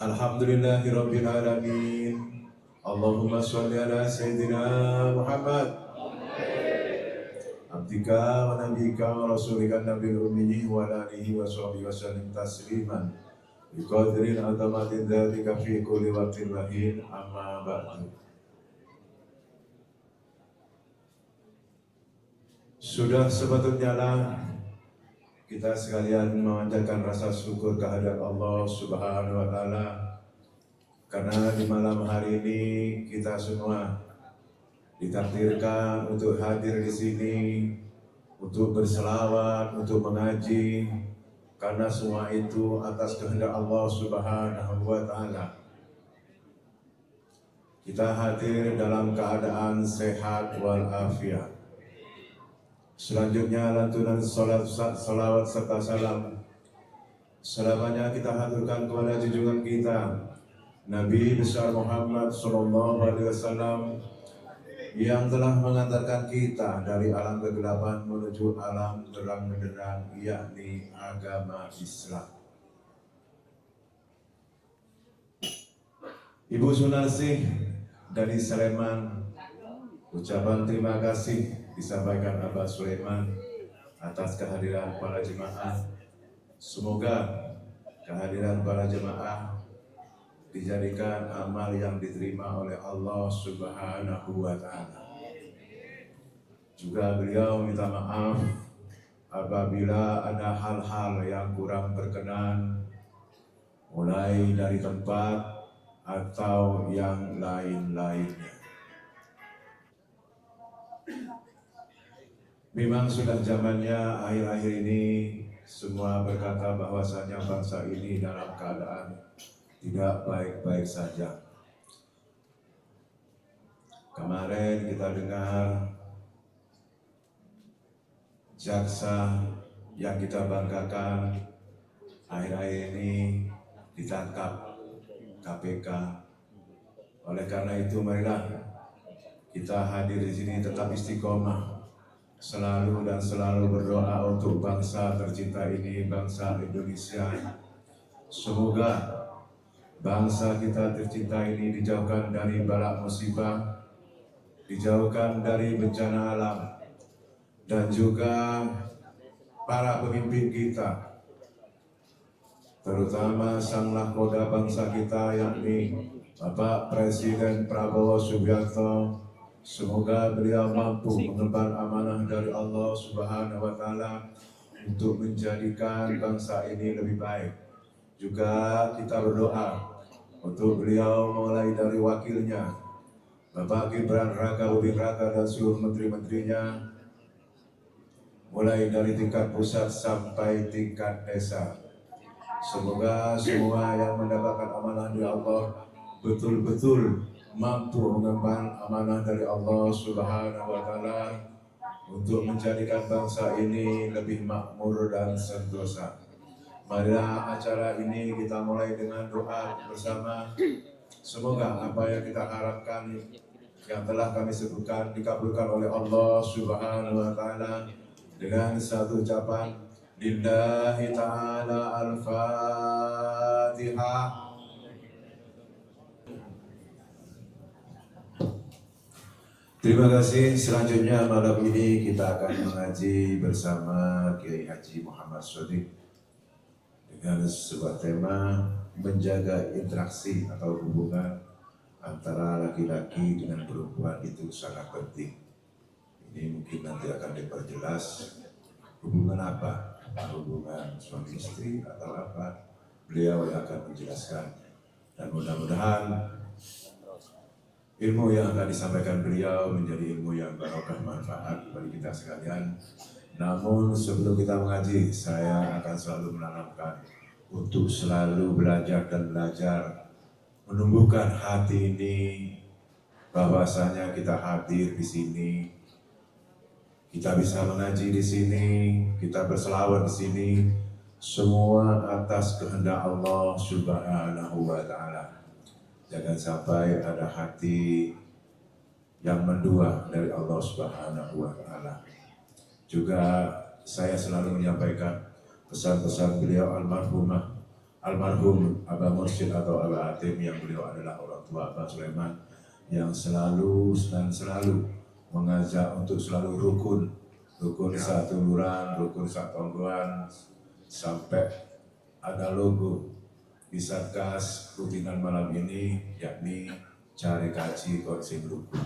Alhamdulillahirabbil alamin. Allahumma sholli ala sayyidina Muhammad abdika wa nabiyika wa rasulika nabiyil ummi wa ala alihi wa sahbihi wa sallim tasliman biqadri azamatin dzatika fi kulli waqtin wa hin amma ba'du. Sudah sepatutnya kita sekalian memanjatkan rasa syukur kehadirat Allah Subhanahu wa taala karena di malam hari ini kita semua ditakdirkan untuk hadir di sini, untuk berselawat, untuk mengaji, karena semua itu atas kehendak Allah Subhanahu wa taala. Kita hadir dalam keadaan sehat walafiat. Selanjutnya lantunan salawat serta salam selamanya kita haturkan kepada junjungan kita Nabi besar Muhammad Sallallahu Alaihi Wasallam yang telah mengantarkan kita dari alam kegelapan menuju alam terang benderang, yakni agama Islam. Ibu Sunasih dari Sleman, ucapan terima kasih disampaikan Abah Sulaiman atas kehadiran para jemaah. Semoga kehadiran para jemaah dijadikan amal yang diterima oleh Allah Subhanahu wa taala. Juga beliau minta maaf apabila ada hal-hal yang kurang berkenan, mulai dari tempat atau yang lain-lainnya. Memang sudah zamannya akhir-akhir ini semua berkata bahwasanya bangsa ini dalam keadaan tidak baik-baik saja. Kemarin kita dengar jaksa yang kita banggakan akhir-akhir ini ditangkap KPK. Oleh karena itu marilah kita hadir di sini tetap istiqomah, selalu dan selalu berdoa untuk bangsa tercinta ini, bangsa Indonesia. Semoga bangsa kita tercinta ini dijauhkan dari bala musibah, dijauhkan dari bencana alam, dan juga para pemimpin kita, terutama sang nahkoda bangsa kita yakni Bapak Presiden Prabowo Subianto. Semoga beliau mampu mengemban amanah dari Allah Subhanahu wa taala untuk menjadikan bangsa ini lebih baik. Juga kita berdoa untuk beliau mulai dari wakilnya Bapak Gibran Raka Buming Raka dan seluruh menteri-menterinya, mulai dari tingkat pusat sampai tingkat desa. Semoga semua yang mendapatkan amanah dari Allah betul-betul mampu mengemban amanah dari Allah Subhanahu wa taala untuk menjadikan bangsa ini lebih makmur dan sentosa. Marilah acara ini kita mulai dengan doa bersama. Semoga apa yang kita harapkan yang telah kami sebutkan dikabulkan oleh Allah Subhanahu wa taala dengan satu ucapan lillahi ta'ala al-fatihah. Terima kasih. Selanjutnya malam ini kita akan mengaji bersama Kiai Haji Muhammad Shodiq dengan sebuah tema menjaga interaksi atau hubungan antara laki-laki dengan perempuan itu sangat penting. Ini mungkin nanti akan diperjelas hubungan apa, hubungan suami istri atau apa, beliau yang akan menjelaskan. Dan mudah-mudahan ilmu yang akan disampaikan beliau menjadi ilmu yang barokah manfaat bagi kita sekalian. Namun sebelum kita mengaji, saya akan selalu menanamkan untuk selalu belajar dan belajar, menumbuhkan hati ini bahwasanya kita hadir di sini, kita bisa mengaji di sini, kita berselawat di sini, semua atas kehendak Allah Subhanahu wa taala. Jangan sampai ada hati yang mendua dari Allah Subhanahu wa taala. Juga saya selalu menyampaikan pesan-pesan beliau almarhumah almarhum Abah Mursyid atau Abah Atim, yang beliau adalah orang tua Abah Sulaiman, yang selalu mengajak untuk selalu rukun satu lurah, rukun satu tonggoan, sampai ada logo di Satgas rutinan malam ini, yakni cari kaji konsep rukun.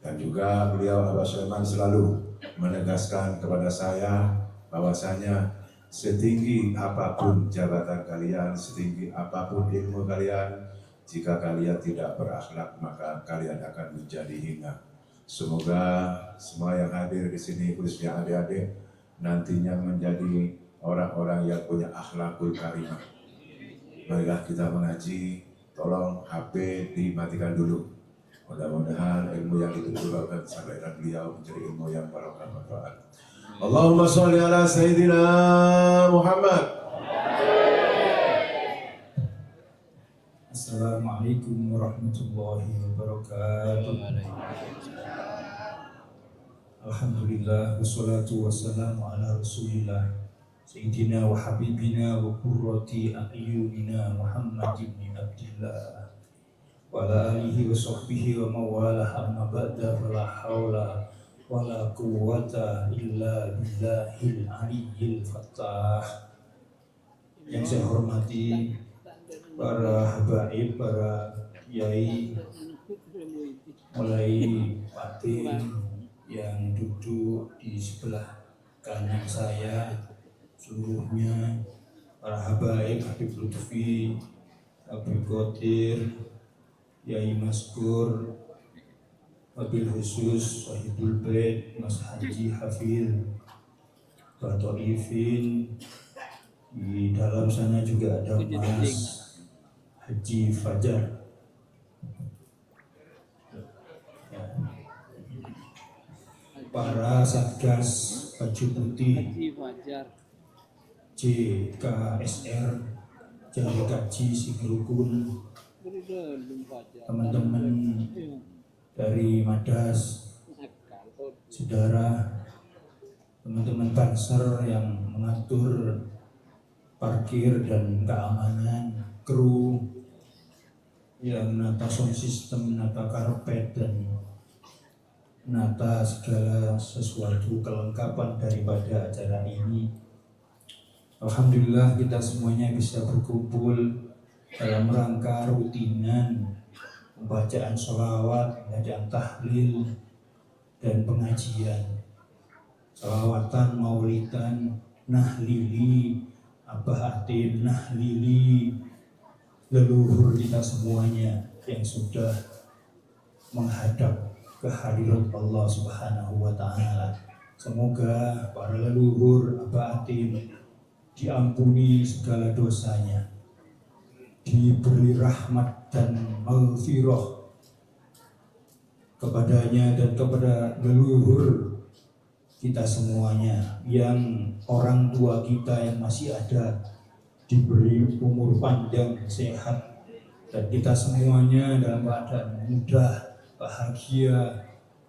Dan juga beliau Abah Sulaiman selalu menegaskan kepada saya bahwasanya setinggi apapun jabatan kalian, setinggi apapun ilmu kalian, jika kalian tidak berakhlak maka kalian akan menjadi hina. Semoga semua yang hadir di sini, khususnya adik-adik, nantinya menjadi orang-orang yang punya akhlakul karimah. Marilah kita mengaji, tolong HP dimatikan dulu. Mudah-mudahan ilmu yang dituturkan sampaikan beliau menjadi ilmu yang barokah manfaat. Allahumma sholli ala Sayyidina Muhammad. Assalamualaikum warahmatullahi wabarakatuh. Alhamdulillah, wassalatu wassalamu ala rasulillah Sayyidina wa habibina wa qurrati a'yunina Muhammad ibn Abdillah wa ala alihi wa sahbihi wa mawalah, amma ba'da, fala hawla wa la quwwata illa billahil aliyyil fattah. Yang saya hormati para habaib, para kiai, mulai Patin yang duduk di sebelah kanan saya, seluruhnya para habaib, Habib Lutfi, Habib Qadir, Yai Maskur, Wabil khusus Wahidul Bait, Mas Haji Hafil, Pak Taifin. Di dalam sana juga ada Mas Haji Fajar. Para Satgas Baju Putih, JKSR, Jari Kaji Sigrukun, teman-teman dari Madas, saudara, teman-teman Banser yang mengatur parkir dan keamanan, kru yang menata sound system, menata karpet, dan menata segala sesuatu kelengkapan daripada acara ini. Alhamdulillah kita semuanya bisa berkumpul dalam rangka rutinan pembacaan sholawat, pembacaan tahlil, dan pengajian. Sholawatan, maulidan, nahlili, Abah Atim, nahlili leluhur kita semuanya yang sudah menghadap kehadirat Allah Subhanahu wa Ta'ala. Semoga para leluhur Abah Atim diampuni segala dosanya, diberi rahmat dan maghfirah kepadanya dan kepada leluhur kita semuanya, yang orang tua kita yang masih ada diberi umur panjang, sehat, dan kita semuanya dalam keadaan mudah, bahagia,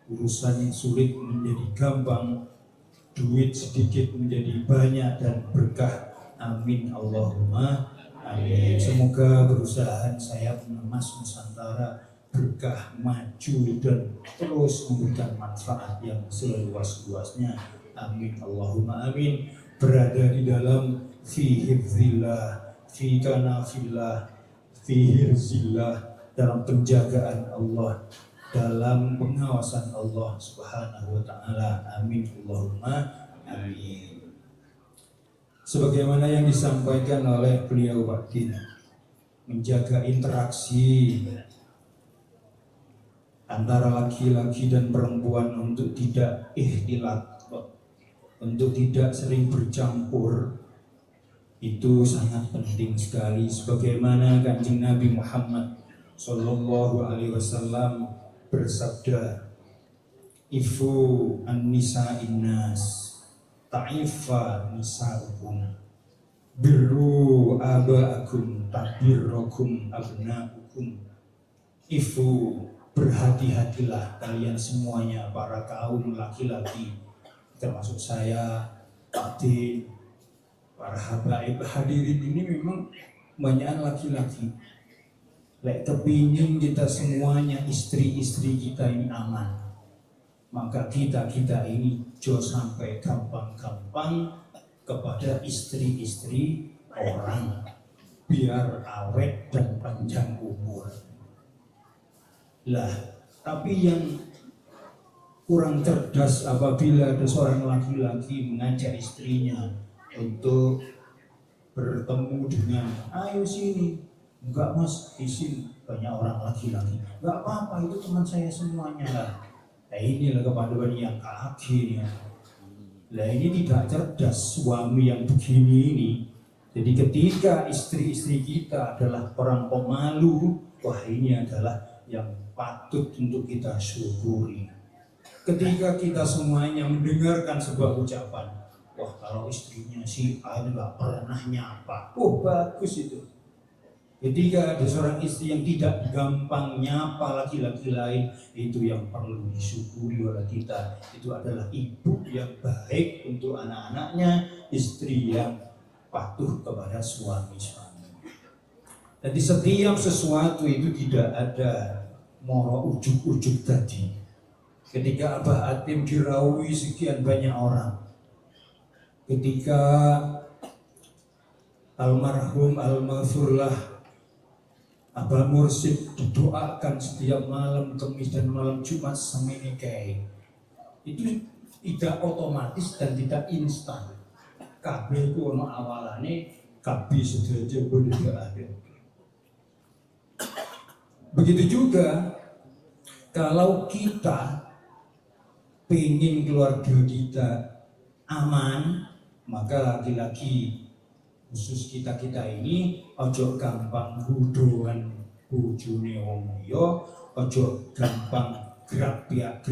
urusan yang sulit menjadi gampang, duit sedikit menjadi banyak dan berkah. Amin Allahumma amin. Semoga perusahaan Sayap Emas Nusantara berkah, maju, dan terus memberikan manfaat yang seluas-luasnya. Amin Allahumma amin. Berada di dalam fi hifzillah, fi kanafillah, fi hirzillah, dalam penjagaan Allah, dalam pengawasan Allah Subhanahu wa Ta'ala. Amin Allahumma amin. Sebagaimana yang disampaikan oleh beliau Pak Din, menjaga interaksi antara laki-laki dan perempuan untuk tidak ikhtilat, untuk tidak sering bercampur, itu sangat penting sekali. Sebagaimana Kanjeng Nabi Muhammad Sallallahu Alaihi Wasallam bersabda, "Ifu an-nisa innas, ta'ifa nisa'ukum, birru aba'akum, tabirrukum abna'ukum." Ifu, berhati-hatilah kalian semuanya, para kaum laki-laki, termasuk saya, Pak Din, para habaib hadirin ini memang banyak laki-laki. Lek kepingin kita semuanya istri-istri kita ini aman, maka kita ini jangan sampai gampang-gampang kepada istri-istri orang, biar awet dan panjang umur. Lah, tapi yang kurang cerdas apabila ada seorang laki-laki mengajak istrinya untuk bertemu dengan, ayo sini, enggak mas, di sini banyak orang laki-laki, enggak apa-apa, itu teman saya semuanya lah. Nah inilah kepaduan yang akhirnya. Lah ini tidak cerdas suami yang begini ini. Jadi ketika istri-istri kita adalah orang pemalu, wah ini adalah yang patut untuk kita syukuri. Ketika kita semuanya mendengarkan sebuah ucapan, wah kalau istrinya si A nggak pernah nyapa, oh bagus itu. Ketika ada seorang istri yang tidak gampang nyapa laki-laki lain, itu yang perlu disyukuri oleh kita. Itu adalah ibu yang baik untuk anak-anaknya, istri yang patuh kepada suami-suami. Jadi setiap sesuatu itu tidak ada moro ujuk-ujuk tadi. Ketika Abah Atim diraui sekian banyak orang, ketika almarhum almarhumlah Abah Mursid didoakan setiap malam Kamis dan malam Jumat semenikai, itu tidak otomatis dan tidak instan. Kabeh itu ono awalane, kabeh sedaya boleh ada. Begitu juga kalau kita pengen keluarga kita aman, maka laki-laki khusus kita ini ojo gampang budoan bojone wong liya, ojo gampang grapiak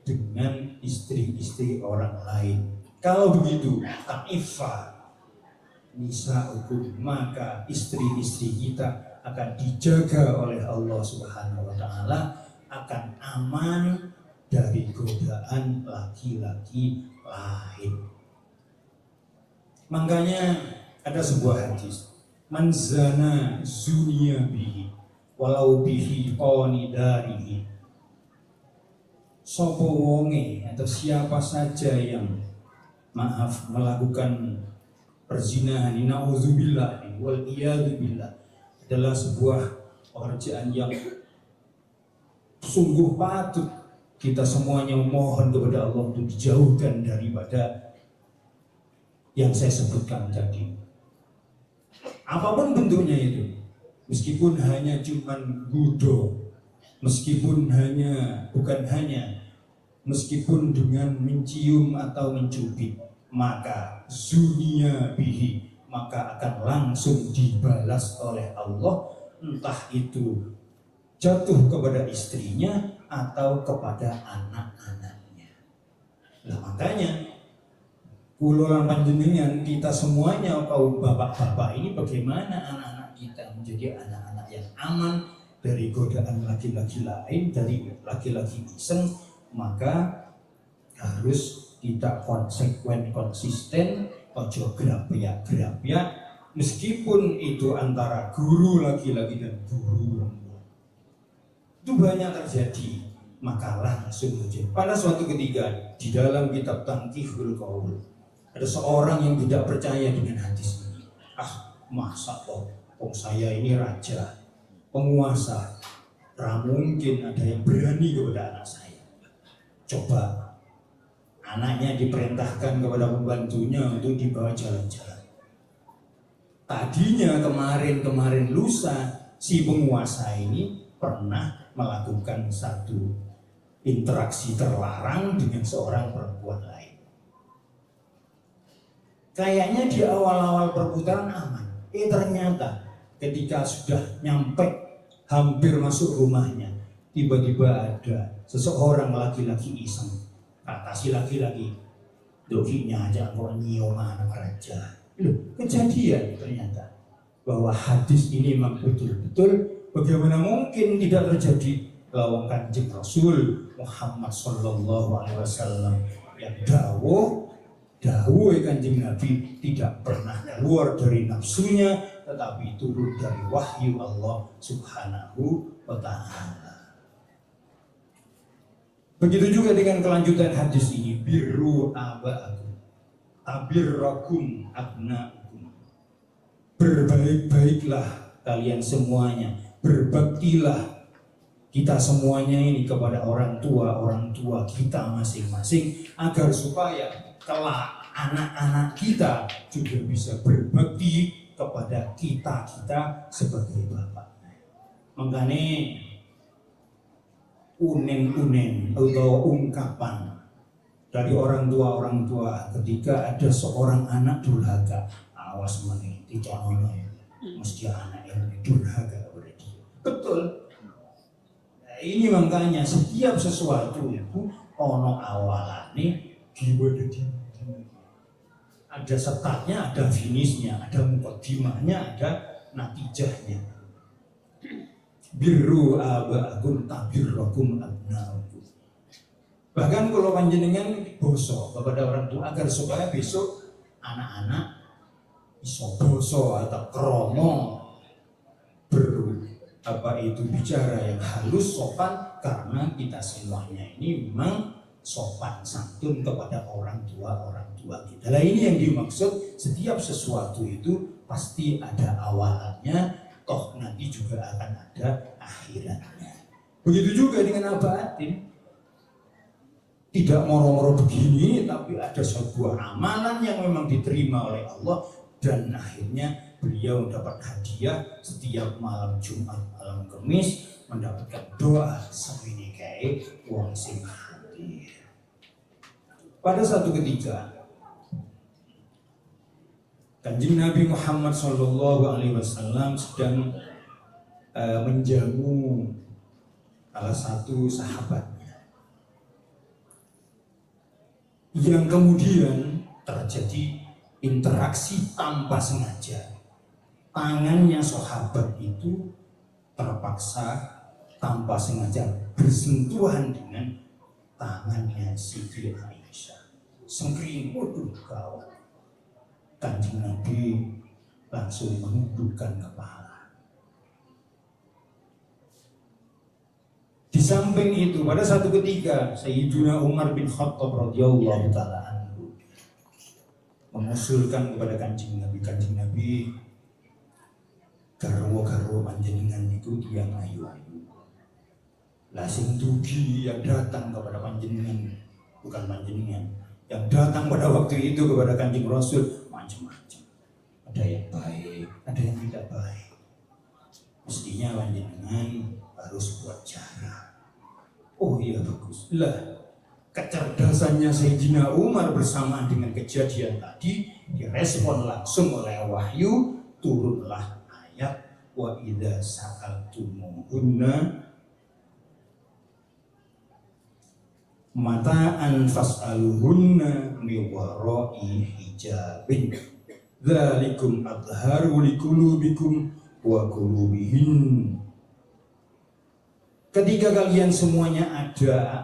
dengan istri-istri orang lain. Kalau begitu, ta'ifa nisa'ukum, maka istri-istri kita akan dijaga oleh Allah Subhanahu wa taala, akan aman dari godaan laki-laki lain. Makanya ada sebuah hadis, man zana zunia bihi walau bihi qanidarihi. Sapa wonge atau siapa saja yang melakukan perzinahan, nauzubillah wal iyadzubillah, adalah sebuah pekerjaan yang sungguh patut kita semuanya memohon kepada Allah untuk dijauhkan daripada yang saya sebutkan tadi. Apapun bentuknya itu, meskipun hanya cuman gudo, meskipun meskipun dengan mencium atau mencubit, maka zunia bihi, maka akan langsung dibalas oleh Allah, entah itu jatuh kepada istrinya atau kepada anak-anaknya. Nah makanya kululan panjenengan, kita semuanya kaum bapak-bapak ini, bagaimana anak-anak kita menjadi anak-anak yang aman dari godaan laki-laki lain, dari laki-laki iseng, maka harus kita konsisten, ojo gerapiak, meskipun itu antara guru laki-laki dan guru perempuan. Itu banyak terjadi, maka langsung saja. Pada suatu ketika di dalam kitab Tanqihul Qaul, ada seorang yang tidak percaya dengan hadis ini. Masa toh saya ini raja, penguasa, mungkin ada yang berani kepada anak saya. Coba anaknya diperintahkan kepada pembantunya untuk dibawa jalan-jalan. Tadinya kemarin lusa si penguasa ini pernah melakukan satu interaksi terlarang dengan seorang perempuan lain. Kayaknya di awal-awal perputaran aman, ternyata ketika sudah nyampe hampir masuk rumahnya, tiba-tiba ada seseorang laki-laki iseng, kata si laki-laki, dokinya aja kok nyium anak raja. Kejadian ternyata bahwa hadis ini memang betul-betul, bagaimana mungkin tidak terjadi. Lawang Kanjeng Rasul Muhammad sallallahu alaihi wasallam yang dawuh, dawuh Kanjeng Nabi tidak pernah keluar dari nafsunya, tetapi turun dari wahyu Allah Subhanahu wa Ta'ala. Begitu juga dengan kelanjutan hadis ini, birru aba'akum tabirrakum abna'ukum. Berbaik-baiklah kalian semuanya, berbaktilah kita semuanya ini kepada orang tua kita masing-masing, agar supaya kelak anak-anak kita juga bisa berbakti kepada kita sebagai bapak. Makanya unen-unen atau ungkapan dari orang tua ketika ada seorang anak durhaka, awas meniti contohnya, mesti anak yang durhaka kepada dia. Betul. Ini makanya setiap sesuatu itu ono awalane ada startnya, ada finishnya, ada mukaddimahnya, ada natijahnya. Birru aba'akum tabirrakum abna'ukum. Bahkan kalau panjenengan boso kepada orang tua agar supaya besok anak-anak iso boso atau kromo bicara yang halus, sopan, karena kita semuanya ini memang sopan santun kepada orang tua kita. Nah, ini yang dimaksud, setiap sesuatu itu pasti ada awalnya, toh nanti juga akan ada akhiratnya. Begitu juga dengan abatin. Tidak moro-moro begini, tapi ada sebuah amalan yang memang diterima oleh Allah, dan akhirnya beliau mendapat hadiah setiap malam Jumat, malam Kamis, mendapatkan doa semini kae wong sing hati. Pada satu ketika Kanjeng Nabi Muhammad SAW sedang menjamu salah satu sahabatnya, yang kemudian terjadi interaksi tanpa sengaja. Tangannya sahabat itu terpaksa tanpa sengaja bersentuhan dengan tangannya Siti Aisyah. Sengkring, waduh gawat. Kanjeng Nabi langsung menundukkan kepala. Di samping itu, pada satu ketika Sayyidina Umar bin Khattab radhiyallahu taala anhu mengusulkan kepada Kanjeng Nabi, garwa-garwa panjenengan itu yang ayu-ayu. Lah sing dugi yang datang kepada panjenengan, bukan panjenengan, yang datang pada waktu itu kepada Kanjeng Rasul macam-macam. Ada yang baik, ada yang tidak baik. Mestinya panjenengan harus buat cara. Oh iya, bagus. Lah, kecerdasannya Sayyidina Umar bersamaan dengan kejadian tadi direspon langsung oleh wahyu, turunlah ayat wa idza sa'altumuhunna mata'an fas'aluhunna min wara'i hijabin dzalikum adharu liqulubikum wa qulubihin. Ketika kalian semuanya ada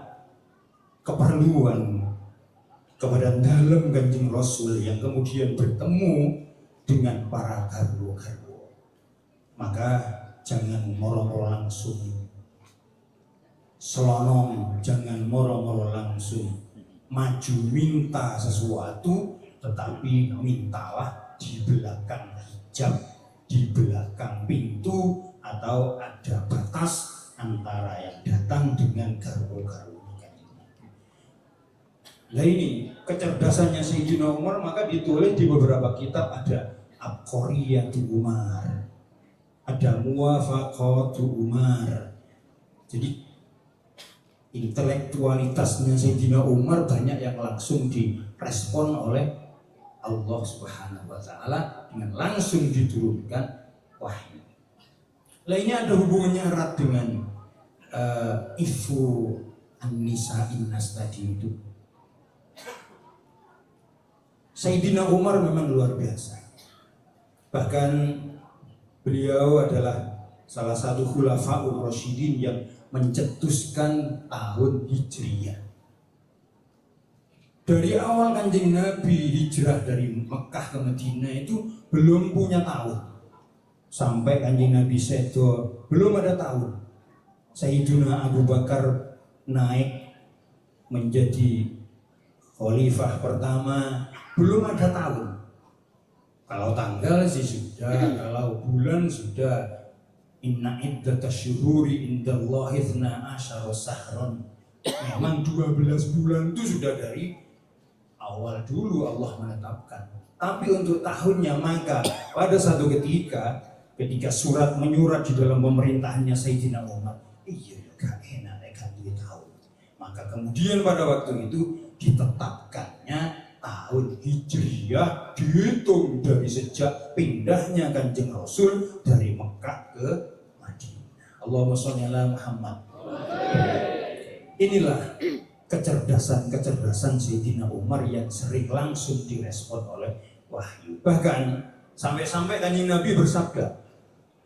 keperluan kepada dalam Kanjeng Rasul yang kemudian bertemu dengan para garwo-garwo, maka jangan moro-moro langsung selonong, jangan moro-moro langsung maju minta sesuatu, tetapi mintalah di belakang hijab, di belakang pintu, atau ada batas antara yang datang dengan garwo-garwo. Nah ini kecerdasannya Sayyidina Umar, maka ditulis di beberapa kitab, ada Abqariyatu Umar, ada Muwafaqatu Umar. Jadi intelektualitasnya Sayyidina Umar banyak yang langsung direspon oleh Allah Subhanahu wa Ta'ala dengan langsung diturunkan wahyu. Nah ini ada hubungannya erat dengan ifu an-nisa'in nas tadi itu. Sayyidina Umar memang luar biasa. Bahkan beliau adalah salah satu khulafaur rasyidin yang mencetuskan tahun Hijriyah. Dari awal Kanjeng Nabi hijrah dari Mekah ke Madinah itu belum punya tahun. Sampai Kanjeng Nabi sedo belum ada tahun. Sayyidina Abu Bakar naik menjadi khalifah pertama, belum ada tahun. Kalau tanggal sih sudah, kalau bulan sudah. Inna iddatasyuhuri indallahi 12 sahron. Memang 12 bulan itu sudah dari awal dulu Allah menetapkan. Tapi untuk tahunnya, maka pada satu ketika surat menyurat di dalam pemerintahannya Sayyidina Umar, iya gak enak kan duit tahun. Maka kemudian pada waktu itu ditetapkannya tahun Hijriyah, dihitung dari sejak pindahnya Kanjeng Rasul dari Mekah ke Madinah. Allahumma sholli ala Muhammad. Inilah kecerdasan Sayyidina Umar yang sering langsung direspon oleh wahyu. Bahkan sampai-sampai Kanjeng Nabi bersabda,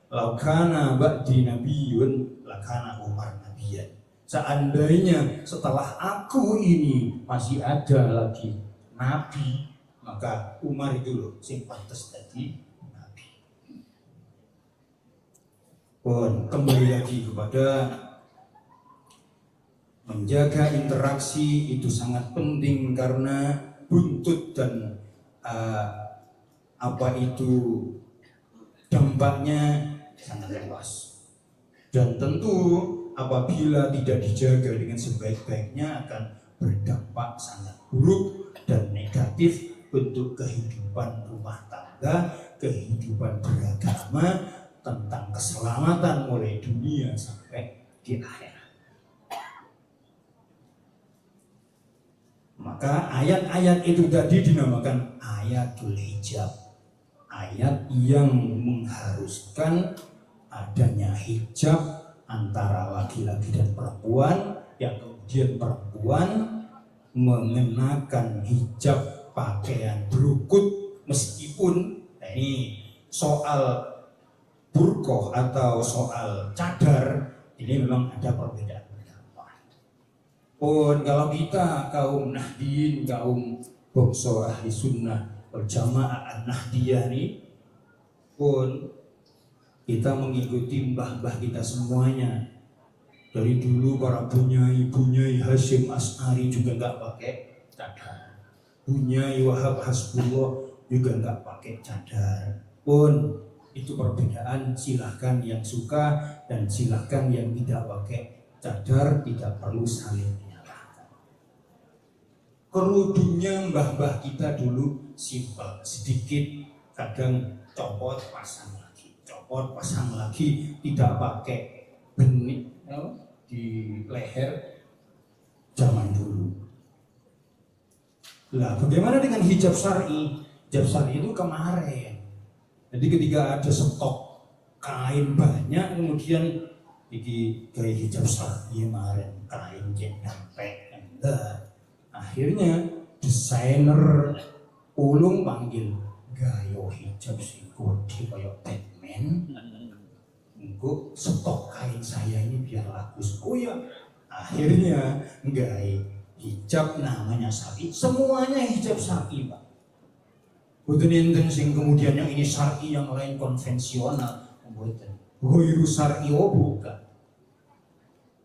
"Laukana ba'di nabiyyun lakana Umar nabiyyan." Seandainya setelah aku ini masih ada lagi nabi, maka Umar itu loh sing pantes tadi nabi. Pun kembali lagi kepada menjaga interaksi itu sangat penting, karena buntut dan apa itu dampaknya sangat luas. Dan tentu apabila tidak dijaga dengan sebaik-baiknya akan berdampak sangat buruk dan negatif untuk kehidupan rumah tangga, kehidupan beragama, tentang keselamatan mulai dunia sampai di akhirat. Maka ayat-ayat itu tadi dinamakan ayatul hijab, ayat yang mengharuskan adanya hijab antara laki-laki dan perempuan, yang kemudian perempuan mengenakan hijab pakaian berukut, meskipun ini soal burqah atau soal cadar ini memang ada perbedaan pendapat. Pun kalau kita kaum Nahdien, kaum bangsa ahli sunnah wal jamaah Nahdiyah ini, pun kita mengikuti mbah-mbah kita semuanya. Dari dulu para bunyai Hashim As'ari juga nggak pakai cadar. Bunyai Wahab Hasbullah juga nggak pakai cadar. Pun itu perbedaan, silahkan yang suka dan silahkan yang tidak pakai cadar, tidak perlu saling menyalahkan. Kerudungnya mbah-mbah kita dulu simpel, sedikit, kadang copot pasang lagi, tidak pakai benik di leher zaman dulu. Lah bagaimana dengan hijab syar'i? Hijab syar'i itu kemarin. Jadi ketika ada stok kain banyak, kemudian iki gaya hijab syar'i kemarin, kain jenapek, akhirnya desainer ulung panggil gaya hijab sing kode kayak Batman. Engko stok kain saya ini biar laku. Oh ya, akhirnya gaya hijab namanya syar'i, semuanya hijab syar'i, Pak. Bukan enten sing kemudian yang ini syar'i, yang lain konvensional, bukan. Ghairu syar'i, bukan.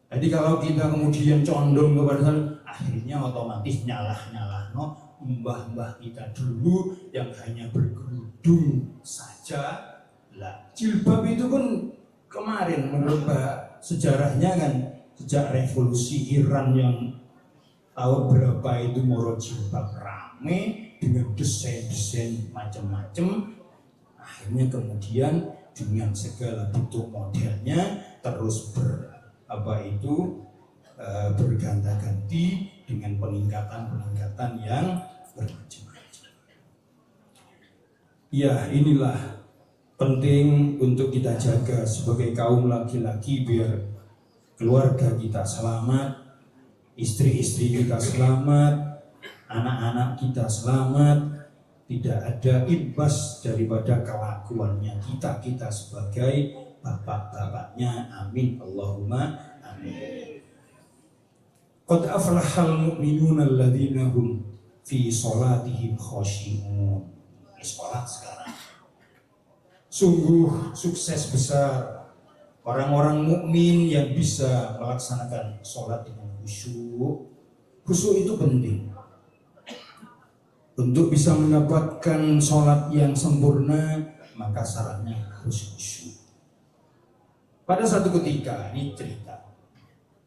Jadi kalau kita kemudian condong kepada akhirnya otomatis nyalah mbah-mbah kita dulu yang hanya berkerudung saja. Lah jilbab itu pun kemarin menurut sejarahnya kan, sejak revolusi Iran yang tahun berapa itu moro jilbab rame dengan desain-desain macam-macam, akhirnya kemudian dengan segala bentuk modelnya terus berganti-ganti dengan peningkatan yang bermacam-macam. Ya, inilah penting untuk kita jaga sebagai kaum laki-laki, biar keluarga kita selamat, istri-istri kita selamat, anak-anak kita selamat, tidak ada imbas daripada kelakuannya kita sebagai bapak-bapaknya. Amin Allahumma amin. Qad aflahal mu'minuna alladzina hum fi sholatihim khoshi'un. Sholat sekarang. Sungguh sukses besar orang-orang mukmin yang bisa melaksanakan sholat dengan khusyuk. Khusyuk itu penting. Untuk bisa mendapatkan sholat yang sempurna, maka syaratnya harus khusyuk. Pada satu ketika, ini cerita,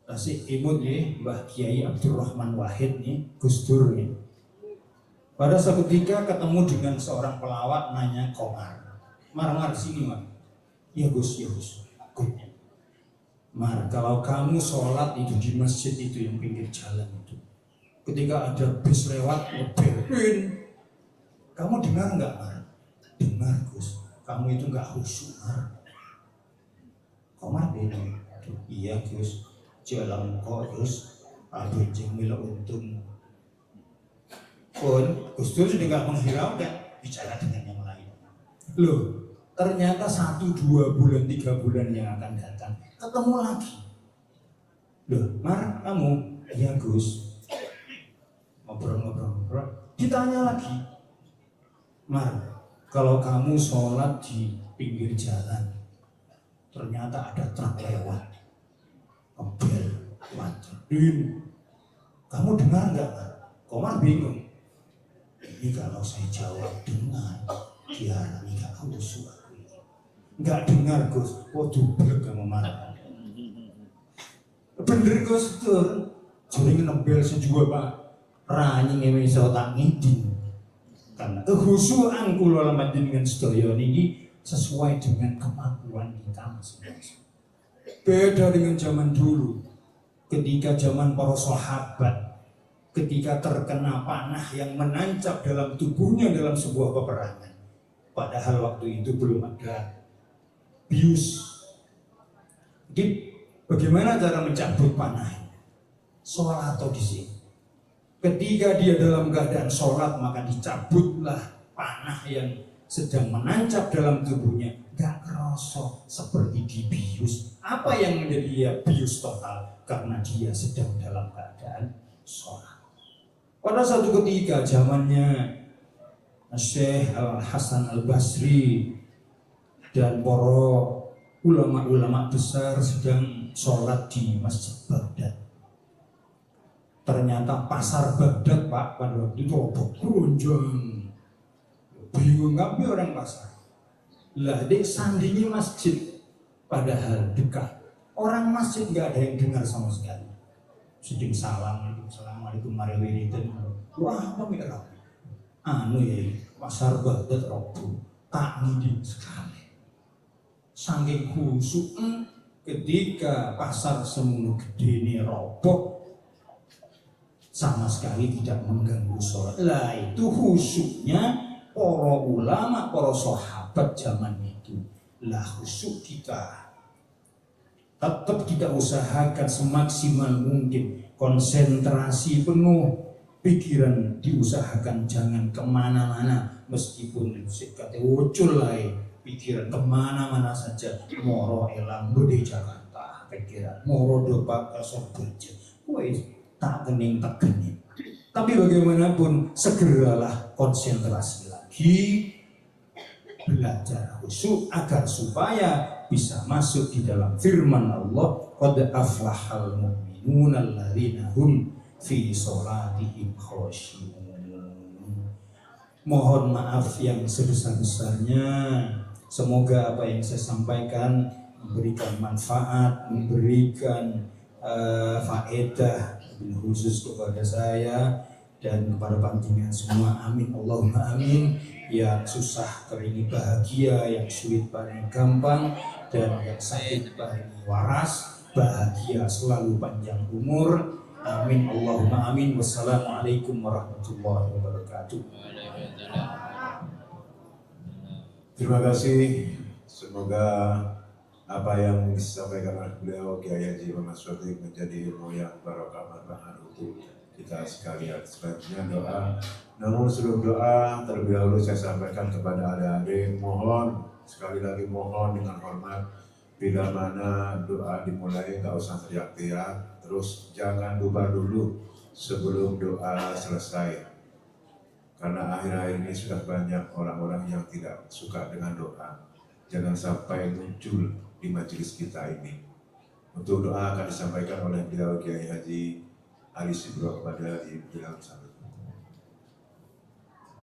masih imut nih Mbah Kiai Abdurrahman Wahid nih, Gus Dur nih. Pada satu ketika ketemu dengan seorang pelawak nanya Komar, Mar sini Mar. Ya Gus, akutnya. Mar, kalau kamu sholat itu di masjid itu yang pinggir jalan itu, ketika ada bis lewat ngebelin, kamu dengar nggak Mar? Dengar Gus, kamu itu nggak khusyuk Mar. Komar bilang, iya Gus, jalan kok Gus, aduh jemil untung. Pun Gus Dur sudah nggak menghiraukan, bicara dengan yang lain. Loh, ternyata 1, 2 bulan, 3 bulan yang akan datang ketemu lagi. Loh, Mar, kamu? Iya Gus. Ngobrol. Ditanya lagi, Mar, kalau kamu sholat di pinggir jalan, ternyata ada truk lewat, ngebel, waduh, kamu dengar nggak Mar? Komar bingung. Ini kalau saya jawab dengar, dia nggak khusyuk aku ini. Nggak dengar Gus, waduh belum kamu marah. Bener Gus Dur, jadi ngebel sejua Pak. Rani ngewe iso tak ngidin. Karena kehusuan kula lan panjenengan sedaya niki sesuai dengan kemampuan kita masing-masing. Beda dengan zaman dulu. Ketika zaman para sahabat, ketika terkena panah yang menancap dalam tubuhnya dalam sebuah peperangan. Padahal waktu itu belum ada bius. Jadi bagaimana cara mencabut panah? Sholat atau di sini. Ketika dia dalam keadaan sholat, maka dicabutlah panah yang sedang menancap dalam tubuhnya. Gak kerosok seperti dibius. Apa yang menjadi ya bius total? Karena dia sedang dalam keadaan sholat. Pada satu ketika zamannya Syekh Al-Hasan Al-Basri dan para ulama-ulama besar sedang sholat di Masjid Baghdad. Ternyata pasar Baghdad Pak pada waktu itu robok runjang. Bingung ngapain orang pasar. Lah dek sandingi masjid, padahal dekat. Orang masjid nggak ada yang dengar sama sekali. Sedang assalamualaikum mari wiridan. Wah apa mirip? Anu ya pasar Baghdad robok. Tak ngidin sekali. Saking khusyuk ketika pasar semono gede ini robok, sama sekali tidak mengganggu sholat. Lah itu khusyuknya para ulama, para sahabat zaman itu. Lah khusyuk kita tetap kita usahakan semaksimal mungkin, konsentrasi penuh, pikiran diusahakan jangan kemana-mana, meskipun kata ucul lah pikiran kemana-mana saja. Moro elang bude Jakarta pikiran, moro dopak kasor kerja, tak kening. Tapi bagaimanapun segeralah konsentrasi lagi, belajar khusyuk agar supaya bisa masuk di dalam firman Allah, qad aflahal mu'minun alladzina hum fi sholatihim khoshi'un. Mohon maaf yang sebesar-besarnya. Semoga apa yang saya sampaikan memberikan manfaat, memberikan faedah khusus kepada saya dan kepada panjenengan semua. Amin Allahumma amin. Yang susah terini bahagia, yang sulit paling gampang, dan yang sakit paling waras, bahagia selalu panjang umur. Amin Allahumma amin. Wassalamualaikum warahmatullahi wabarakatuh. Terima kasih. Semoga apa yang disampaikan oleh beliau Kiai Haji Muhammad Shodiq menjadi ilmu yang barokah manfaat untuk kita sekalian. Selanjutnya doa. Namun sebelum doa terlebih dahulu saya sampaikan kepada adik-adik, mohon sekali lagi mohon dengan hormat, bila mana doa dimulai nggak usah teriak-teriak, terus jangan bubar dulu sebelum doa selesai. Karena akhir-akhir ini sudah banyak orang-orang yang tidak suka dengan doa. Jangan sampai muncul di majelis kita ini. Untuk doa akan disampaikan oleh beliau Kiai Haji Ali Sibro kepada Ibu Beliau.